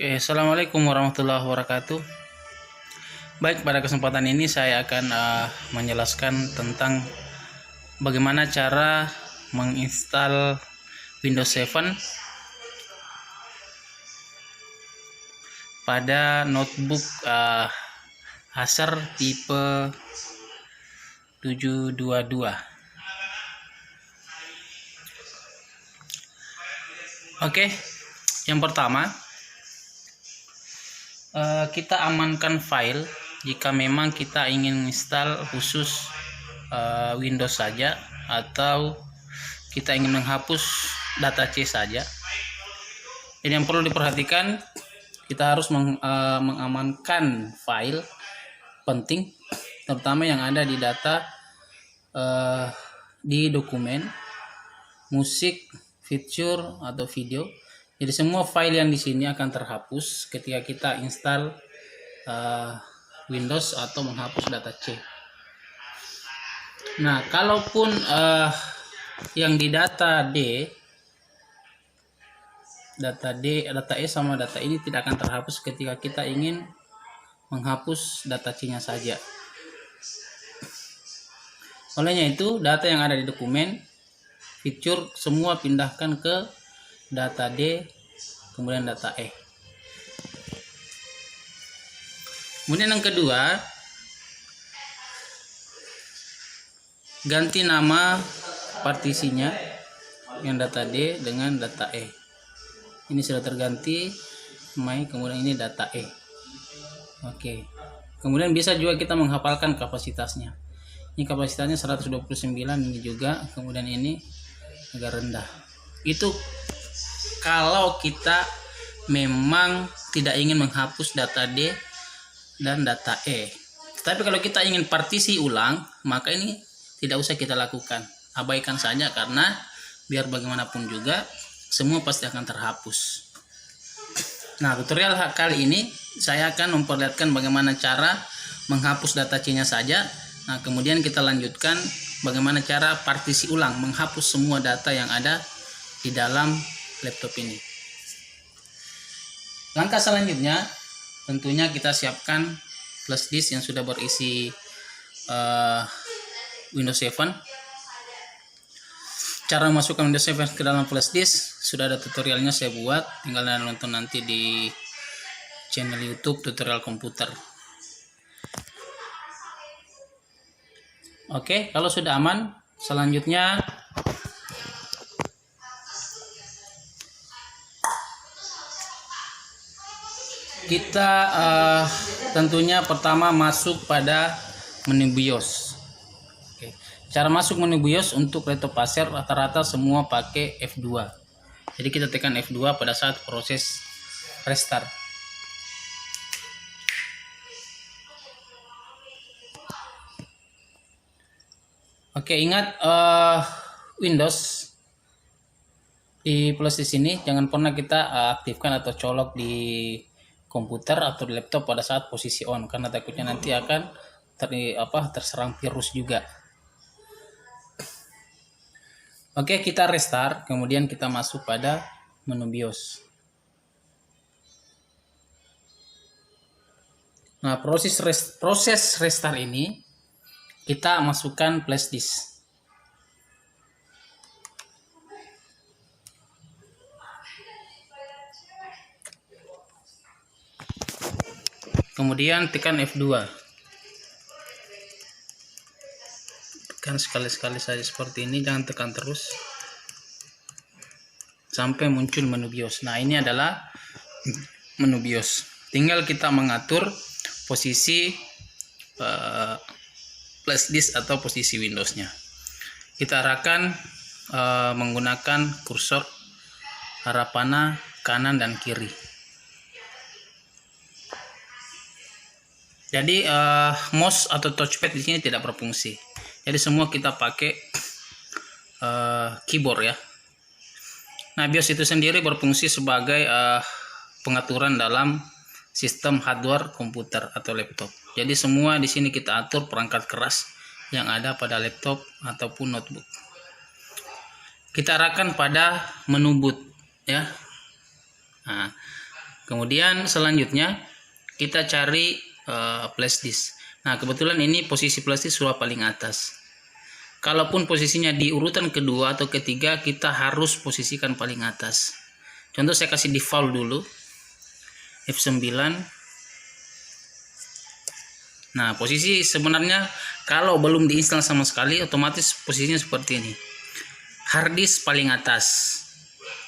Oke, assalamualaikum warahmatullahi wabarakatuh. Baik, pada kesempatan ini saya akan menjelaskan tentang bagaimana cara menginstal Windows 7 pada notebook Acer tipe 722. Oke, yang pertama, kita amankan file jika memang kita ingin install khusus Windows saja atau kita ingin menghapus data C saja. Jadi yang perlu diperhatikan, kita harus mengamankan file penting, terutama yang ada di data di dokumen, musik, feature atau video. Jadi semua file yang di sini akan terhapus ketika kita install Windows atau menghapus data C. Nah, kalaupun yang di data E sama data ini tidak akan terhapus ketika kita ingin menghapus data C-nya saja. Olehnya itu, data yang ada di dokumen, feature semua pindahkan ke data D, kemudian data E. Kemudian yang kedua, ganti nama partisinya yang data D dengan data E. Ini sudah terganti, kemudian ini data E. Oke. Kemudian bisa juga kita menghafalkan kapasitasnya. Ini kapasitasnya 129, ini juga, kemudian ini agak rendah. Itu kalau kita memang tidak ingin menghapus data D dan data E. Tapi kalau kita ingin partisi ulang, maka ini tidak usah kita lakukan. Abaikan saja, karena biar bagaimanapun juga semua pasti akan terhapus. Nah, tutorial kali ini saya akan memperlihatkan bagaimana cara menghapus data C-nya saja. Nah, kemudian kita lanjutkan bagaimana cara partisi ulang, menghapus semua data yang ada di dalam laptop ini. Langkah selanjutnya, tentunya kita siapkan flash disk yang sudah berisi Windows 7. Cara memasukkan Windows 7 ke dalam flash disk sudah ada tutorialnya saya buat, tinggal nonton nanti di channel YouTube tutorial komputer. Oke, kalau sudah aman, selanjutnya kita tentunya pertama masuk pada menu BIOS. Oke. Cara masuk menu BIOS untuk laptop Acer rata-rata semua pakai F2. Jadi kita tekan F2 pada saat proses restart. Oke, ingat Windows di plus di sini jangan pernah kita aktifkan atau colok di komputer atau di laptop pada saat posisi on, karena takutnya nanti akan terserang virus juga. Oke, kita restart, kemudian kita masuk pada menu BIOS. Nah, proses restart ini kita masukkan flash disk. Kemudian tekan F2. Tekan sekali-sekali saja seperti ini, jangan tekan terus sampai muncul menu BIOS. Nah, ini adalah menu BIOS. Tinggal kita mengatur posisi flash disk atau posisi Windows-nya. Kita arahkan menggunakan kursor arah panah kanan dan kiri. Jadi mouse atau touchpad di sini tidak berfungsi. Jadi semua kita pakai keyboard ya. Nah, BIOS itu sendiri berfungsi sebagai pengaturan dalam sistem hardware komputer atau laptop. Jadi semua di sini kita atur perangkat keras yang ada pada laptop ataupun notebook. Kita arahkan pada menu boot ya. Nah, Kemudian selanjutnya kita cari flash disk. Nah, kebetulan ini posisi flash disk sudah paling atas. Kalaupun posisinya di urutan kedua atau ketiga, kita harus posisikan paling atas. Contoh saya kasih default dulu, F9. Nah, posisi sebenarnya kalau belum diinstal sama sekali, otomatis posisinya seperti ini. Hard disk paling atas.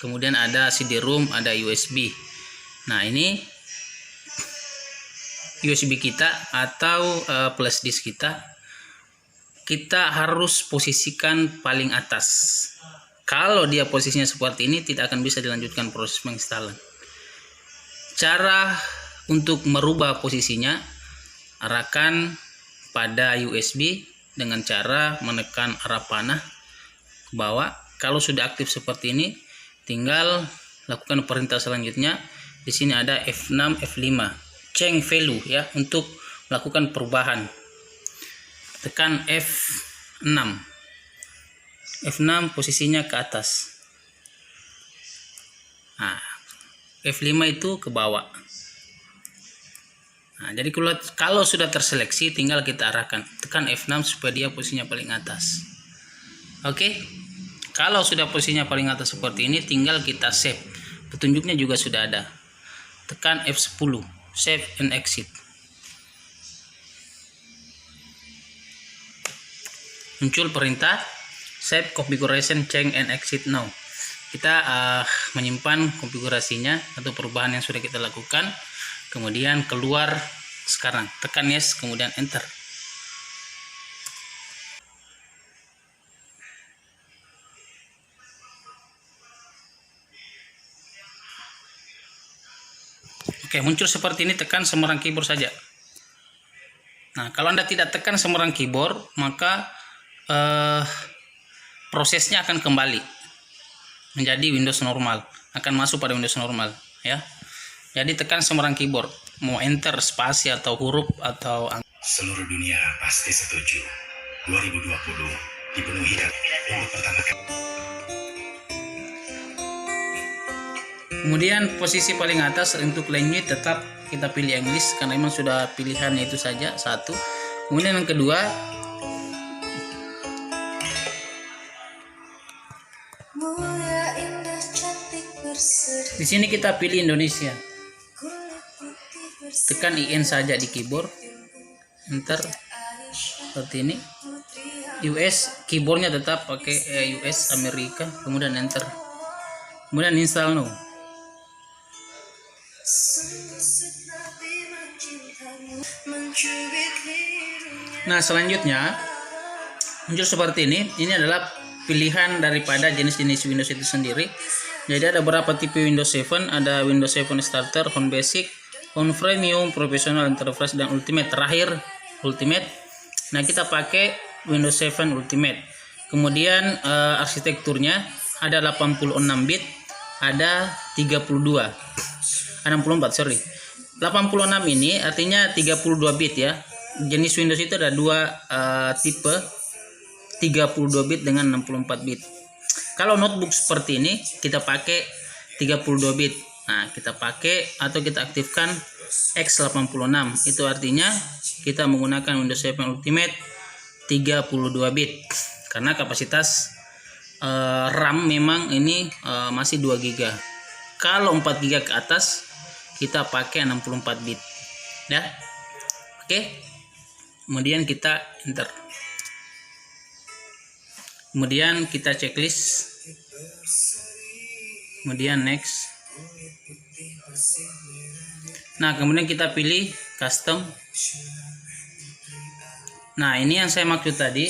Kemudian ada CD-ROM, ada USB. Nah, ini USB kita atau flash disk kita harus posisikan paling atas. Kalau dia posisinya seperti ini, tidak akan bisa dilanjutkan proses penginstalan. Cara untuk merubah posisinya, arahkan pada USB dengan cara menekan arah panah ke bawah. Kalau sudah aktif seperti ini, tinggal lakukan perintah selanjutnya. Di sini ada F6, F5, change value ya, untuk melakukan perubahan. Tekan F6. F6 posisinya ke atas. Nah, F5 itu ke bawah. Nah, jadi kalau sudah terseleksi, tinggal kita arahkan. Tekan F6 supaya dia posisinya paling atas. Oke. Kalau sudah posisinya paling atas seperti ini, tinggal kita save. Petunjuknya juga sudah ada. Tekan F10, save and exit. Muncul perintah save configuration, change and exit now. Kita menyimpan konfigurasinya atau perubahan yang sudah kita lakukan, kemudian keluar sekarang. Tekan yes, kemudian enter. Oke, muncul seperti ini. Tekan sembarang keyboard saja. Nah, kalau Anda tidak tekan sembarang keyboard, maka prosesnya akan kembali menjadi Windows normal, akan masuk pada Windows normal ya. Jadi tekan sembarang keyboard, mau enter, spasi atau huruf atau seluruh dunia pasti setuju 2020 dipenuhi dan untuk pertama kali. Kemudian posisi paling atas untuk language tetap kita pilih English karena memang sudah pilihannya itu saja satu. Kemudian yang kedua, di sini kita pilih Indonesia. Tekan IN saja di keyboard, enter seperti ini. US keyboardnya tetap pakai US Amerika, kemudian enter, kemudian install now. Nah, selanjutnya muncul seperti ini. Ini adalah pilihan daripada jenis-jenis Windows itu sendiri. Jadi ada beberapa tipe Windows 7, ada Windows 7 Starter, Home Basic, Home Premium, Professional, Enterprise, dan Ultimate. Terakhir Ultimate. Nah, kita pakai Windows 7 Ultimate. Kemudian arsitekturnya ada 86 bit, ada 64 sorry. 86 ini artinya 32 bit ya. Jenis Windows itu ada dua tipe, 32 bit dengan 64 bit. Kalau notebook seperti ini kita pakai 32 bit. Nah, kita pakai atau kita aktifkan X86. Itu artinya kita menggunakan Windows 7 Ultimate 32 bit. Karena kapasitas RAM memang ini masih 2 GB. Kalau 4 GB ke atas kita pakai 64 bit. Ya. Oke. Kemudian kita enter. Kemudian kita checklist, kemudian next. Nah, kemudian kita pilih custom. Nah, ini yang saya maksud tadi,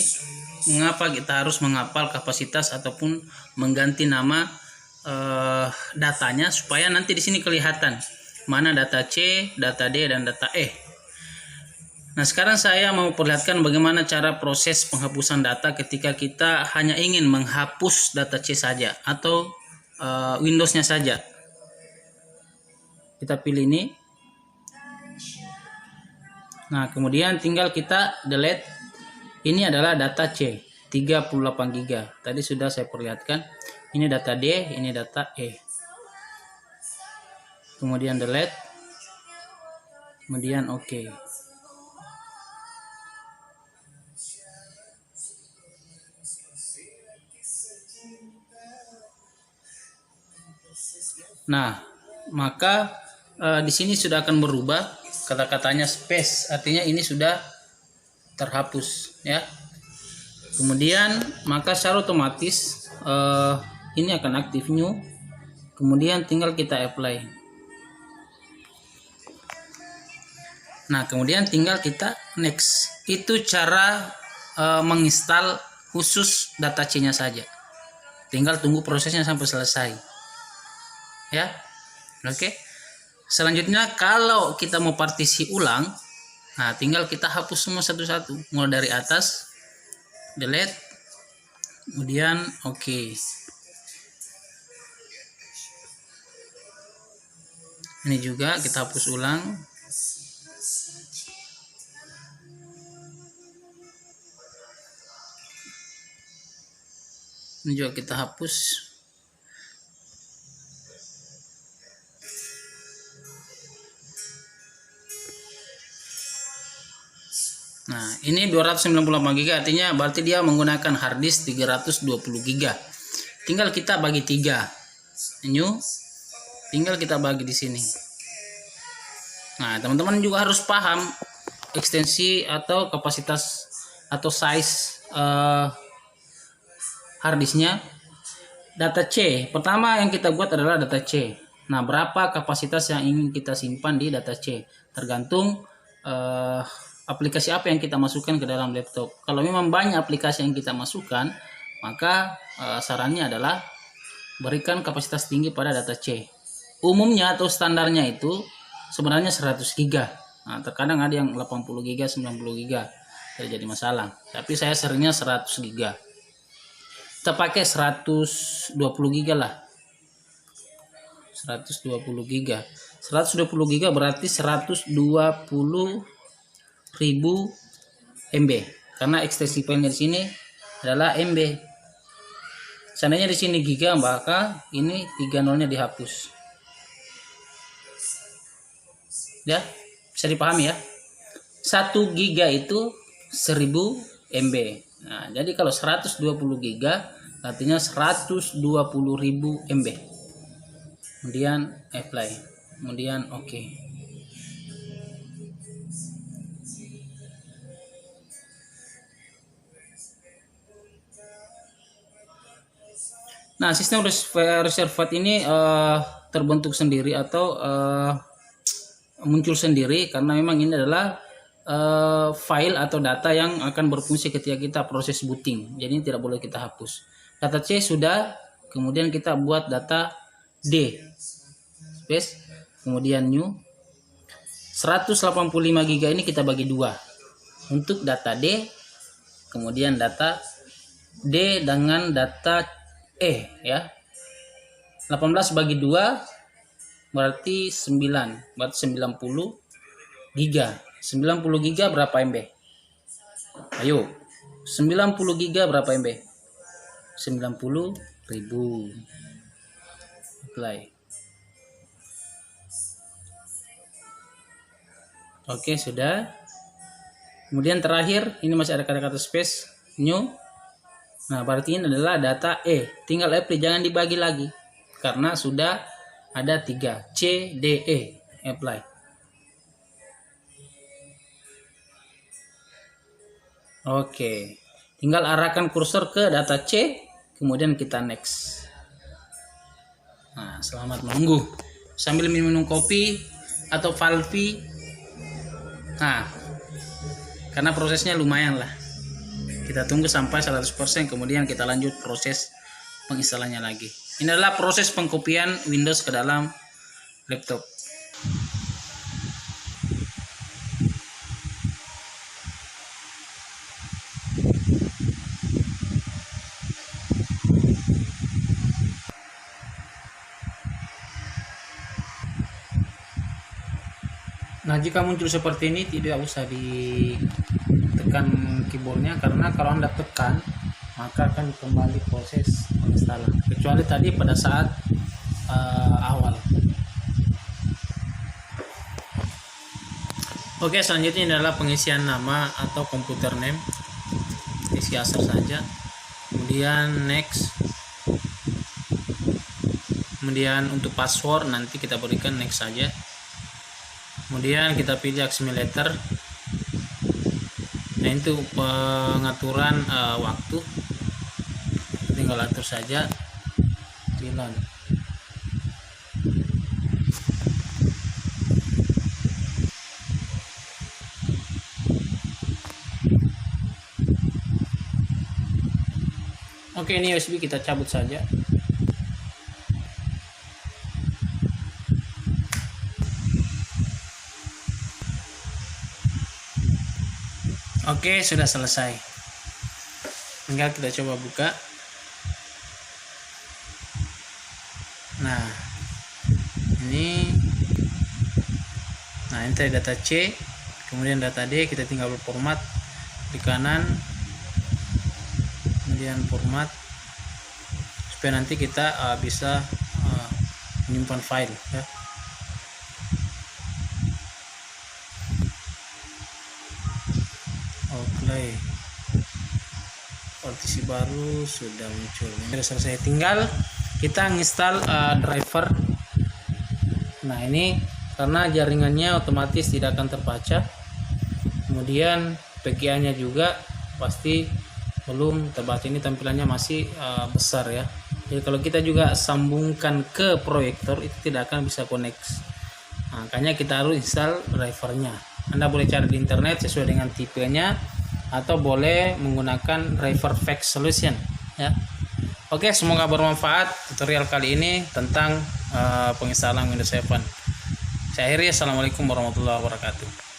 mengapa kita harus menghafal kapasitas ataupun mengganti nama datanya supaya nanti di sini kelihatan mana data C, data D, dan data E. Nah, sekarang saya mau perlihatkan bagaimana cara proses penghapusan data ketika kita hanya ingin menghapus data C saja atau Windows-nya saja. Kita pilih ini. Nah, kemudian tinggal kita delete. Ini adalah data C, 38 GB. Tadi sudah saya perlihatkan. Ini data D, ini data E. kemudian delete, kemudian oke. Nah, maka di sini sudah akan berubah kata-katanya space, artinya ini sudah terhapus ya. Kemudian maka secara otomatis ini akan aktif new, kemudian tinggal kita apply. Nah, kemudian tinggal kita next. Itu cara menginstal khusus data C-nya saja. Tinggal tunggu prosesnya sampai selesai. Ya. Oke. Selanjutnya kalau kita mau partisi ulang, nah tinggal kita hapus semua satu-satu, mulai dari atas, delete, kemudian oke. Ini juga kita hapus ulang. Ini juga kita hapus. Nah, ini 298 GB, artinya berarti dia menggunakan hard disk 320 GB. Tinggal kita bagi 3. New. Tinggal kita bagi di sini. Nah, teman-teman juga harus paham ekstensi atau kapasitas atau size hard disknya. Data C, pertama yang kita buat adalah data C. Nah, berapa kapasitas yang ingin kita simpan di data C? Tergantung aplikasi apa yang kita masukkan ke dalam laptop. Kalau memang banyak aplikasi yang kita masukkan, maka sarannya adalah berikan kapasitas tinggi pada data C. Umumnya atau standarnya itu sebenarnya 100 GB. Nah, terkadang ada yang 80 GB, 90 GB. Terjadi masalah. Tapi saya seringnya 100 GB. Kita pakai 120 GB lah. 120 GB. 120 GB berarti 120.000 MB, karena ekstensi filenya di sini adalah MB. Seandainya di sini giga, maka ini 3 nolnya dihapus. Ya, bisa dipahami ya. 1 giga itu 1000 MB. Nah, jadi kalau 120 giga artinya 120.000 MB. Kemudian apply, kemudian oke. Nah, sistem reservoir ini terbentuk sendiri atau muncul sendiri karena memang ini adalah file atau data yang akan berfungsi ketika kita proses booting. Jadi tidak boleh kita hapus. Data C sudah, kemudian kita buat data D. Space, kemudian new. 185 GB ini kita bagi 2. Untuk data D, kemudian data D dengan data E ya. 18 bagi 2 berarti 9. Berarti 90 giga. 90 giga berapa MB? Ayo. 90 giga berapa MB? 90.000. Apply. Oke, sudah. Kemudian terakhir ini masih ada kata-kata space, new. Nah, berarti ini adalah data E. Tinggal apply, jangan dibagi lagi. Karena sudah ada 3. C, D, E. Apply. Oke. Tinggal arahkan kursor ke data C. Kemudian kita next. Nah, selamat menunggu. Sambil minum kopi atau Valvi. Nah, karena prosesnya lumayan lah. Kita tunggu sampai 100%, kemudian kita lanjut proses penginstalannya lagi. Ini adalah proses pengkopian Windows ke dalam laptop. Nah, jika muncul seperti ini tidak usah ditekan keyboardnya, karena kalau Anda tekan maka akan kembali proses penginstalan, kecuali tadi pada saat awal. Oke, selanjutnya adalah pengisian nama atau computer name, isi asal saja, kemudian next, kemudian untuk password nanti kita berikan next saja, kemudian kita pilih accumulator. Nah, itu pengaturan waktu, tinggal atur saja jalan. Oke, ini USB kita cabut saja. Oke, sudah selesai. Tinggal kita coba buka. Nah, ini tadi data C, kemudian data D, kita tinggal format di kanan, kemudian format supaya nanti kita bisa menyimpan file ya. Oke, partisi baru sudah muncul. Ini sudah selesai, tinggal kita install driver. Nah, ini karena jaringannya otomatis tidak akan terbaca, kemudian PGA nya juga pasti belum terbaca. Ini tampilannya masih besar ya. Jadi kalau kita juga sambungkan ke proyektor itu tidak akan bisa connect. Makanya kita harus install drivernya. Anda boleh cari di internet sesuai dengan tipenya, atau boleh menggunakan driver fix solution ya. Oke, semoga bermanfaat tutorial kali ini tentang penginstalan Windows 7. Saya akhiri, assalamualaikum warahmatullahi wabarakatuh.